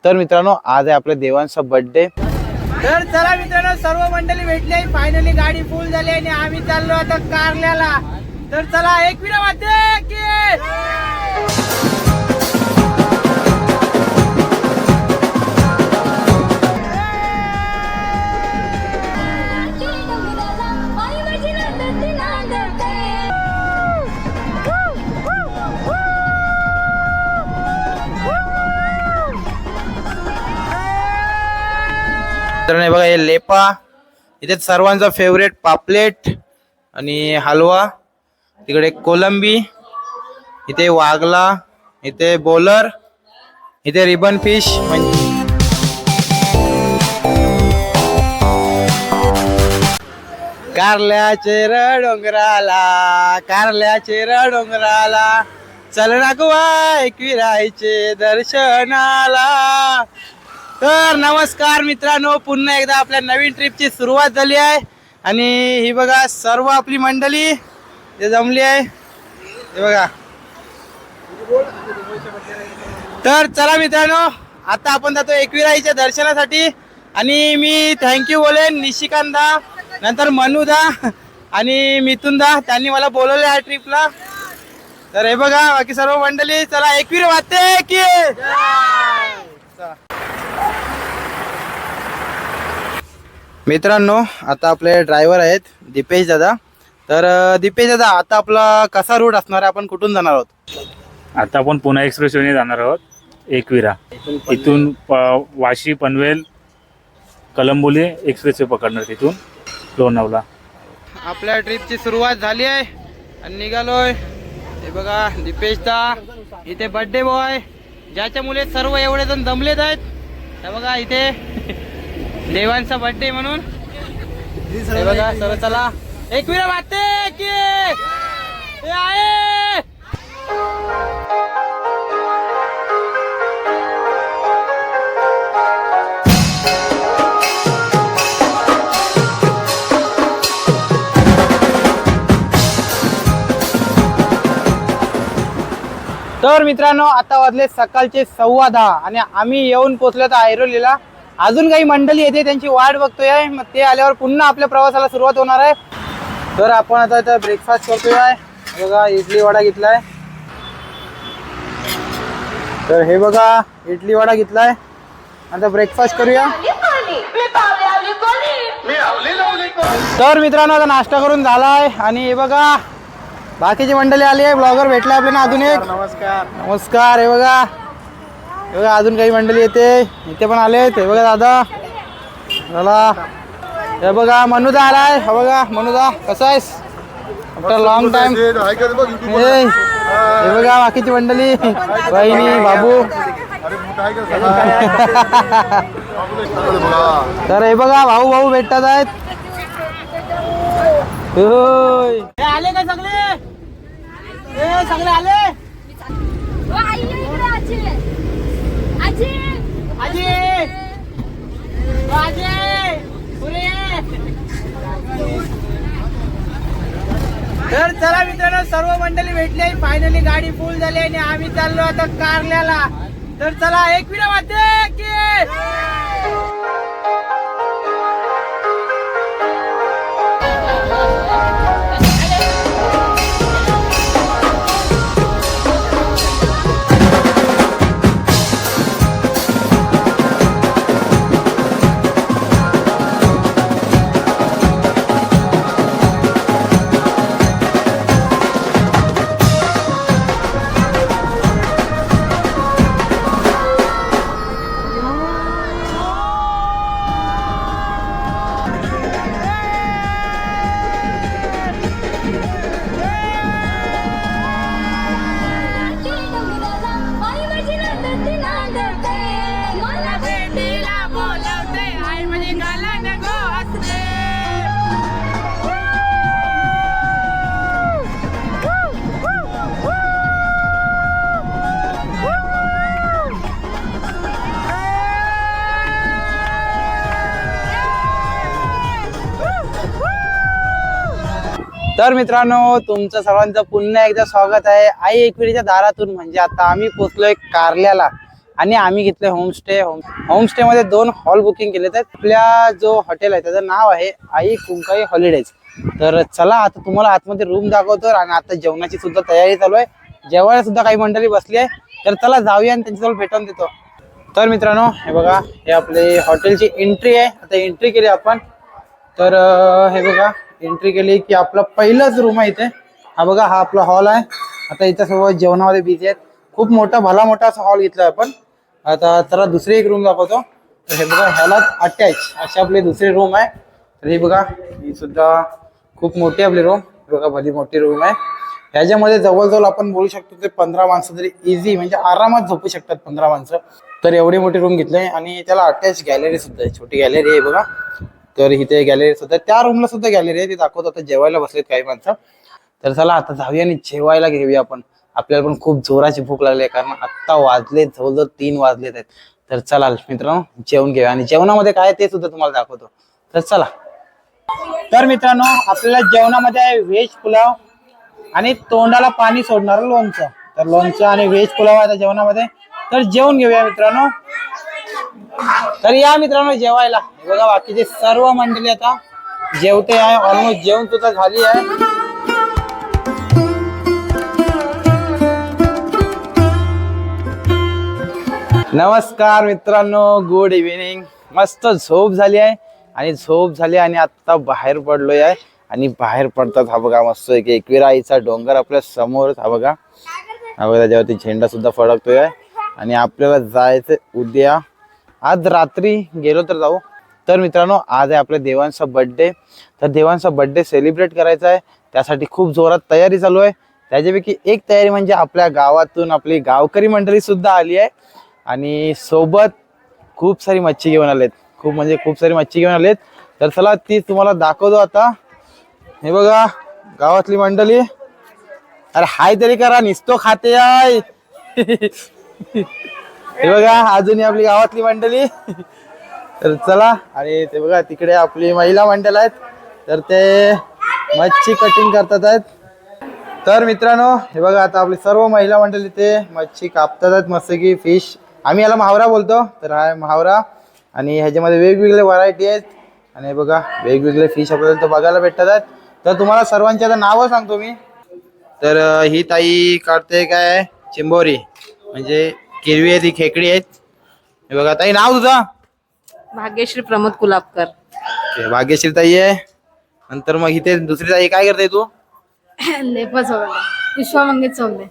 तर मित्रांनो आज आहे आपल्या देवांचा बर्थडे। तर चला मित्रांनो सर्व मंडळी भेटली, फायनली गाडी फुल झाली आणि आम्ही चाललो आता कारल्याला। तर चला एक विना वाजते की तर बघा हे लेपा, इथे सर्वांचा फेवरेट पापलेट आणि हलवा, तिकडे कोलंबी, इथे वागला, इथे बोलर, इथे रिबन फिश कारल्याचे डोंगराला, कारल्याचे डोंगराला चल ना गुवा एकविरायचे दर्शनाला। तर नमस्कार मित्रांनो, पुन्हा एकदा आपल्या नवीन ट्रिपची सुरुवात झाली आहे आणि ही बघा सर्व आपली मंडळी जे जमली आहे, हे बघा। तर चला मित्रांनो आता आपण जातो एकविराईच्या दर्शनासाठी आणि मी थँक्यू बोलेन निशिकांतदा, नंतर मनूदा आणि मिथुनदा, त्यांनी मला बोलवले ह्या ट्रिपला। तर हे बघा बाकी सर्व मंडळी, चला एकवीर वाजते की मित्रांनो आता आपले ड्रायव्हर आहेत दीपेश दादा। तर दीपेश दादा आता आपला कसा रूट असणार आहे, आपण कुठून जाणार आहोत? आता आपण पुणे एक्सप्रेसवेने जाणार आहोत एकविरा, इथून वाशी पनवेल कलंबोली एक्सप्रेसवे पकडणार, तिथून लोणावळा। आपल्या ट्रिपची सुरुवात झाली आहे आणि निघालोय। हे बघा दीपेश दा, इथे बर्थडे बॉय, ज्याच्यामुळे सर्व एवढे जण जमलेत आहेत। हे बघा इथे देवांचा बर्थडे म्हणून, हे बघा सर्व चला एकविरा वाजते की हे आहे। तर मित्रांनो आता वाजले सकाळचे 10:15 आणि आम्ही येऊन पोहोचलो तर ऐरोलीला। अजून काही मंडळी येते, त्यांची वाट बघतोय, मग ते आल्यावर पुन्हा आपल्या प्रवासाला सुरुवात होणार आहे। तर आपण आता इथं ब्रेकफास्ट करतोय, बघा इडली वडा घेतलाय। तर हे बघा इडली वडा घेतलाय, आता ब्रेकफास्ट करूया। तर मित्रांनो आता नाश्ता करून झालाय आणि हे बघा बाकीची मंडळी आली आहे, ब्लॉगर भेटले आपल्याला अजून एक। नमस्कार नमस्कार। हे बघा अजून काही मंडळी येते, इथे पण आले। हे बघा दादा, चला हे बघा मनूदा आलाय। हे बघा मनूदा, कसा आहेस आफ्टर लॉंग टाइम? हे बघा बाकीची मंडळी, बहिणी बाबू। तर हे बघा भाऊ भेटतात आहेत। होय आले का सगळे? सगळे आले? तर चला मित्रांनो सर्व मंडळी भेटली, फायनली गाडी फुल झाली आणि आम्ही चाललो आता कारल्याला। तर चला एक विना वाजते की तर मित्रांनो तुमचं सर्वांचं पुन्हा एकदा स्वागत आहे आई एकविरीच्या दारातून। म्हणजे आता आम्ही पोहोचलोय कारल्याला आणि आम्ही घेतले होमस्टे मध्ये 2 हॉल बुकिंग केले आहेत. आपल्या जो हॉटेल आहे त्याचं नाव आहे आई कुंकाई हॉलिडेज. तर चला आता तुम्हाला आतमध्ये रूम दाखवतो आणि आता जेवणाची सुद्धा तयारी चालू आहे. जेवायला सुद्धा काही मंडळी बसली आहे. तर चला जाऊया आणि त्यांच्याजवळ भेटून देतो. तर मित्रांनो हे बघा, हे आपले हॉटेलची एंट्री आहे. आता एंट्री केली आपण. तर हे बघा, एंट्री केली की आपला पहिलाच रूम आहे इथे. हा बघा, हा आपला हॉल आहे. आता इथं सर्व जेवणामध्ये बिझी आहेत. खूप मोठा भला मोठा असा हॉल घेतलाय आपण. आता चला दुसरी एक रूम दाखवतो. तर हे बघा, ह्याला अटॅच अशी आपली दुसरी रूम आहे. तर ही बघा, ही सुद्धा खूप मोठी आपली रूम. बघा, भली मोठी रूम आहे. ह्याच्यामध्ये जवळजवळ आपण बोलू शकतो ते 15 माणसं तरी इझी म्हणजे आरामात झोपू शकतात 15 माणसं. तर एवढी मोठी रूम घेतली आहे आणि त्याला अटॅच गॅलरी सुद्धा आहे. छोटी गॅलरी आहे बघा. तर इथे गॅलरी सुद्धा, त्या रूमला सुद्धा गॅलरी आहे. ती दाखवतो. आता जेवायला बसलेत काही माणसं. तर चला आता जाऊया आणि जेवायला घेऊया आपण. आपल्याला पण खूप जोराची भूक लागली आहे कारण आत्ता वाजले जवळजवळ 3 वाजलेत आहेत. तर चला मित्रांनो जेवण घेऊया आणि जेवणामध्ये काय ते सुद्धा तुम्हाला दाखवतो. तर चला. तर मित्रांनो आपल्याला जेवणामध्ये आहे व्हेज पुलाव आणि तोंडाला पाणी सोडणार लोणचं. तर लोणचं आणि व्हेज पुलाव आहे आता जेवणामध्ये. तर जेवण घेऊया मित्रांनो. तर या मित्रांनो जेवायला. बघा बाकीचे सर्व मंडळी आता जेवते आहे. ऑलमोस्ट जेवण सुद्धा झाली आहे. नमस्कार मित्रांनो, गुड इव्हिनिंग. मस्त झोप झाली आहे आणि आता बाहेर पडलोय आहे. आणि बाहेर पडतात हा बघा मस्त एक एकविराईचा डोंगर आपल्या समोर. हा बघा त्याच्यावरती झेंडा सुद्धा फडकतोय आहे. आणि आपल्याला जायचं उद्या, आज रात्री गेलो तर जाऊ. तर मित्रांनो आज आहे आपल्या देवांचा बर्थडे. तर देवांचा बर्थडे सेलिब्रेट करायचा आहे. त्यासाठी खूप जोरात तयारी चालू आहे. त्याच्यापैकी एक तयारी म्हणजे आपल्या गावातून आपली गावकरी मंडळी सुद्धा आली आहे आणि सोबत खूप सारी मच्छी घेऊन आलेत. खूप सारी मच्छी घेऊन आलेत. तर चला ती तुम्हाला दाखवतो आता. हे बघा गावातली मंडळी. अरे हाय तरी करा, निसतो खाते आहे. हे बघा अजूनही आपली गावातली मंडळी. तर चला. आणि ते बघा तिकडे आपली महिला मंडळ आहेत. तर ते मच्छी कटिंग करतात आहेत. तर मित्रांनो हे बघा आता आपली सर्व महिला मंडळी ते मच्छी कापतात आहेत मस्त की फिश. आम्ही याला महावरा बोलतो. तर हा महावरा आणि ह्याच्यामध्ये वेगवेगळे व्हरायटी आहेत. आणि बघा वेगवेगळे फिश आपल्याला तर बघायला भेटतात आहेत. तर तुम्हाला सर्वांची आता नावं सांगतो मी. तर ही ताई काढते काय चिंबोरी म्हणजे किरवी आहे, ती खेकडी आहेत. हे बघा ताई नाव तुझं? भाग्यश्री प्रमोद कुलाबकर. भाग्यश्री ताई आहे. नंतर मग इथे दुसरी ताई काय करते तू? लेपा चौले, पुष्पा मंगे चौले.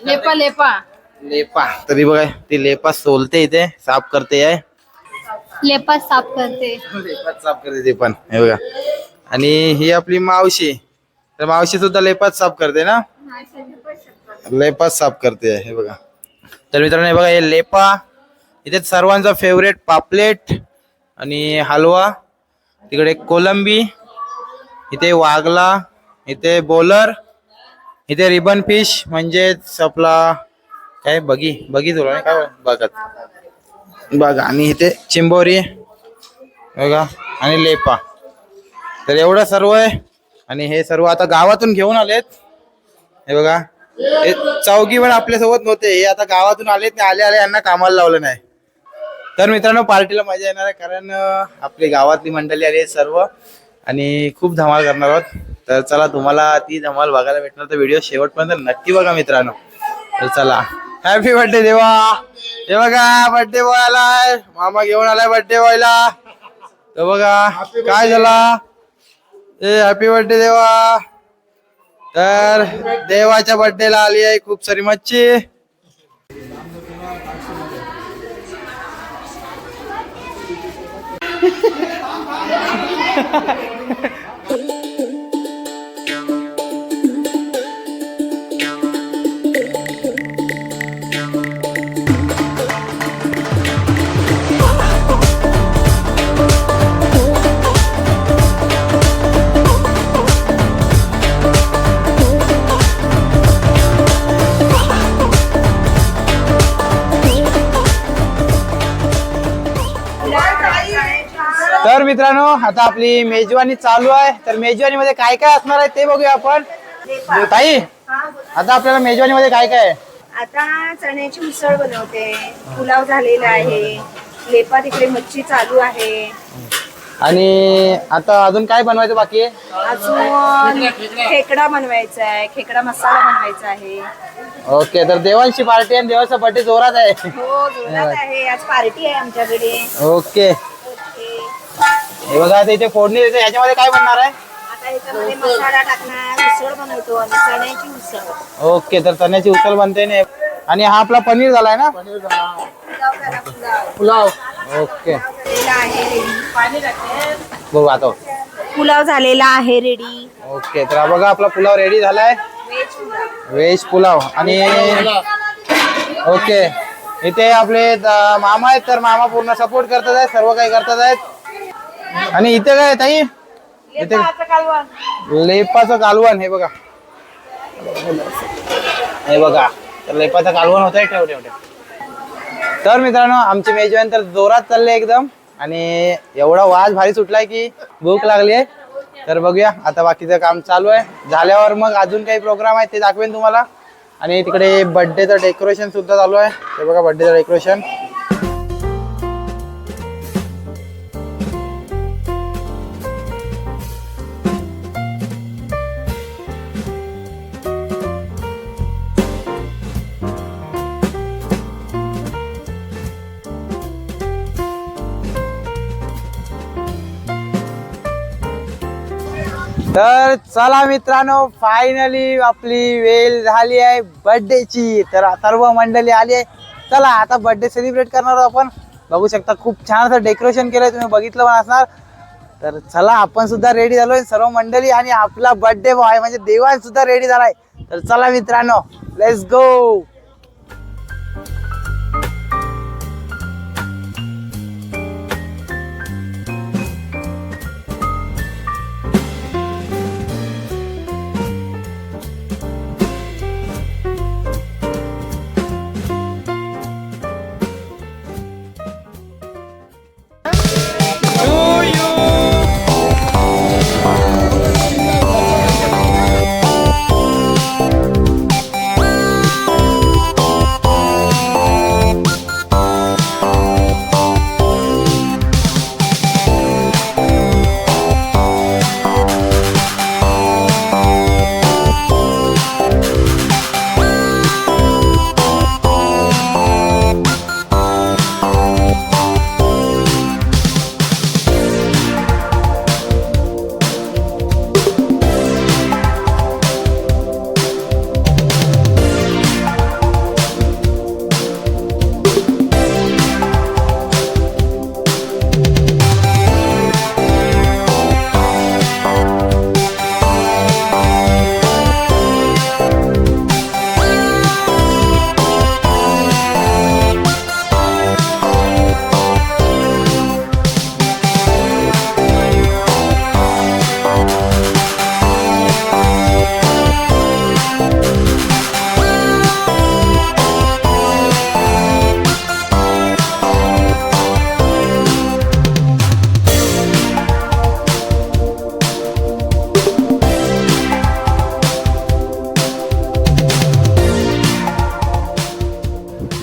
लेपा लेपा लेपा. तरी बघा ती लेपा सोलते इथे, साफ करते आहे. लेपा साफ करते. लेपात साफ करते ते पण. हे बघा. आणि ही आपली मावशी. तर मावशी सुद्धा लेपात साफ करते ना? लेपात साफ करते. हे बघा. तर मित्रांनो हे बघा हे लेपा. इथे सर्वांचा फेवरेट पापलेट आणि हलवा. तिकडे कोलंबी, इथे वागला, इथे बोलर, इथे रिबन फिश म्हणजेच आपला काय बगी तुला काय बघा. आणि इथे चिंबोरी बघा आणि लेपा. तर एवढं सर्व आहे. आणि हे सर्व आता गावातून घेऊन आलेत. हे बघा हे चौघी पण आपल्यासोबत नव्हते. हे आता गावातून आलेत. आले यांना कामाला लावलं नाही. तर मित्रांनो पार्टीला मजा येणार आहे कारण आपली गावातली मंडळी आली आहेत सर्व आणि खूप धमाल करणार आहोत. तर चला तुम्हाला ती धमाल बघायला भेटणार तर व्हिडिओ शेवटपर्यंत नक्की बघा मित्रांनो. तर चला. हॅपी बर्थडे देवा. हे बघा बर्थडे बॉय आलाय. मामा घेऊन आलाय बर्थडे बॉयला. तर बघा काय झाला. हॅपी बर्थडे देवा. तर देवाच्या बर्थडेला आली आहे खूप सारी मच्छी. तर मित्रांनो आता आपली मेजवानी चालू आहे. तर मेजवानी मध्ये काय काय असणार आहे ते बघूया आपण. ताई आता आपल्याला मेजवानी मध्ये काय काय आहे? आता चण्याची उसळ बनवते, पुलाव झालेला आहे, लेपा तिकडे मच्छी चालू आहे, आणि आता अजून काय बनवायचं बाकी आहे? अजून खेकडा बनवायचा आहे, खेकडा मसाला बनवायचा आहे. ओके, तर देवांची पार्टी आणि देवाचा बर्थडे जोरात आहे. हो जोरात आहे, आज पार्टी आहे आमच्याकडे. Okay, okay. हे बघा आता इथे फोडणी देते. ह्याच्यामध्ये काय बनणार आहे? आता याच्यामध्ये मसाला टाकणार, उसळ बनवतो आणि चण्याची उसळ. ओके, तर चण्याची उसळ बनते ने. आणि हा आपला पनीर झालाय ना? पुलाव झाला, पुलाव. पुलाव. ओके, झालेला आहे रेडी. बघू आता. पुलाव झालेला आहे रेडी. ओके, तर हा बघा आपला पुलाव रेडी झालाय. व्हेज पुलाव. व्हेज पुलाव. आणि ओके, इथे आपले मामा आहेत, तर मामा पूर्ण सपोर्ट करतात आहेत, सर्व काही करतात आहेत. आणि इथे काय आहे ताई? इथे लेपाचं कालवण. हे बघा, हे बघा, तर लेपाचं कालवण होत आहे. ठेव ठेव ठेव. तर मित्रांनो, आमचे मेजवान तर जोरात चालले एकदम, आणि एवढा वाज भारी सुटलाय की भूक लागली आहे. तर बघूया आता, बाकीचं काम चालू आहे. झाल्यावर मग अजून काही प्रोग्राम आहे ते दाखवेन तुम्हाला. आणि तिकडे बर्थडेचं डेकोरेशन सुद्धा चालू आहे. हे बघा बर्थडेचं डेकोरेशन. तर चला मित्रांनो, फायनली आपली वेळ झाली आहे बर्थडेची. तर सर्व मंडळी आली आहे. चला आता बर्थडे सेलिब्रेट करणार आहोत आपण. बघू शकता खूप छान असं डेकोरेशन केलंय, तुम्ही बघितलं पण असणार. तर चला आपण सुद्धा रेडी झालोय सर्व मंडळी, आणि आपला बर्थडे बॉय म्हणजे देवान सुद्धा रेडी झालाय. तर चला मित्रांनो, लेट्स गो.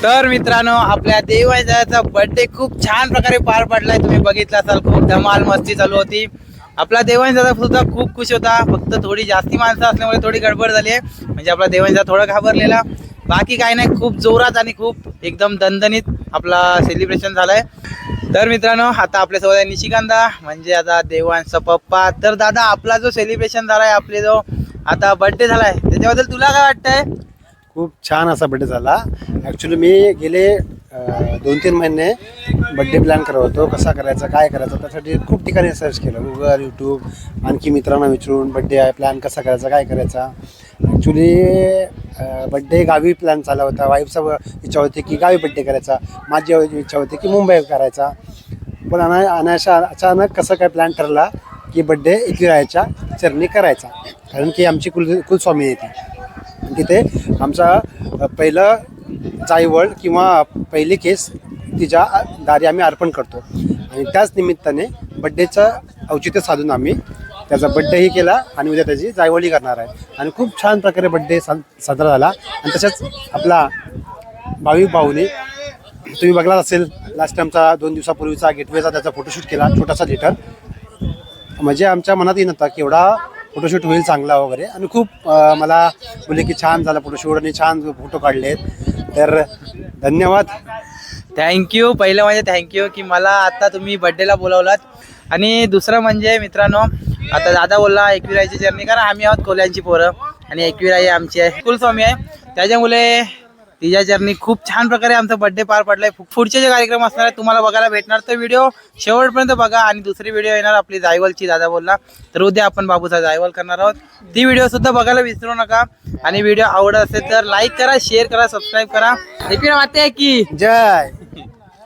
तर मित्रांनो, आपल्या देवाचा बर्थडे खूप छान प्रकारे पार पडलाय. तुम्ही बघितला असाल, खूप धमाल मस्ती चालू होती. आपला देवांचा सुद्धा खूप खुश होता. फक्त थोडी जास्ती माणसं असल्यामुळे थोडी गडबड झाली आहे. म्हणजे आपला देवांचा थोडा घाबरलेला, बाकी काही नाही. खूप जोरात आणि खूप एकदम दणदणीत आपला सेलिब्रेशन झालाय. तर मित्रांनो, आता आपल्यासोबत आहे निशिकांदा, म्हणजे आता देवांचा पप्पा. तर दादा, आपला जो सेलिब्रेशन झालाय, आपले जो आता बर्थडे झालाय, त्याच्याबद्दल तुला काय वाटतंय? खूप छान असा बड्डे झाला. ॲक्च्युली मी गेले 2-3 महिने बड्डे प्लॅन करत होतो, कसा करायचा, काय करायचं. त्यासाठी खूप ठिकाणी सर्च केलं, गुगल, यूट्यूब, आणखी मित्रांना विचारून बड्डे आहे प्लॅन कसा करायचा, काय करायचा. ॲक्च्युली बड्डे गावी प्लॅन झाला होता. वाईफचा इच्छा होती की गावी बड्डे करायचा, माझी इच्छा होती की मुंबई करायचा. पण अचानक कसं काय प्लॅन ठरला की बड्डे एकविरायाच्या चरणी करायचा, कारण की आमची कुलस्वामी येते. तिथे आमचा पहिलं जाईवळ किंवा पहिली केस तिच्या दारी आम्ही अर्पण करतो, आणि त्याच निमित्ताने बड्डेचं औचित्य साधून आम्ही त्याचा बड्डेही केला आणि उद्या त्याची जायवली करणार आहे. आणि खूप छान प्रकारे बड्डे साजरा झाला. आणि तसंच आपला भाविक भाऊने तुम्ही बघलाच असेल लास्ट टाइमचा 2 दिवसापूर्वीचा गेटवेचा त्याचा फोटोशूट केला, छोटासा थिएटर. म्हणजे आमच्या मनात येत नव्हता की एवढा फोटोशूट होईल चांगला वगैरे. आणि खूप मला बोलले की छान झाला फोटोशूट आणि छान फोटो काढलेत. तर धन्यवाद. थँक्यू. पहिलं म्हणजे थँक्यू की मला आता तुम्ही बड्डेला बोलावलात. आणि दुसरं म्हणजे मित्रांनो, आता दादा बोलला एकविराची जर्नी, कारण आम्ही आहोत कोल्यांची पोरं आणि एकविरा ही आमची आहे, कुलस्वामी आहे. त्याच्यामुळे तिच्या जर्नी खूप छान प्रकारे आमचा बड्डे पार पडलाय. पुढचे जे कार्यक्रम असणार आहे तुम्हाला बघायला भेटणार, तर व्हिडिओ शेवटपर्यंत बघा. आणि दुसरी व्हिडिओ येणार आपली जायवलची, दादा बोलला. तर उद्या आपण बाबूचा जायवल करणार आहोत, ती व्हिडिओ सुद्धा बघायला विसरू नका. आणि व्हिडिओ आवडत असेल तर लाईक करा, शेअर करा, सबस्क्राईब करा. एकविरा माते की जय.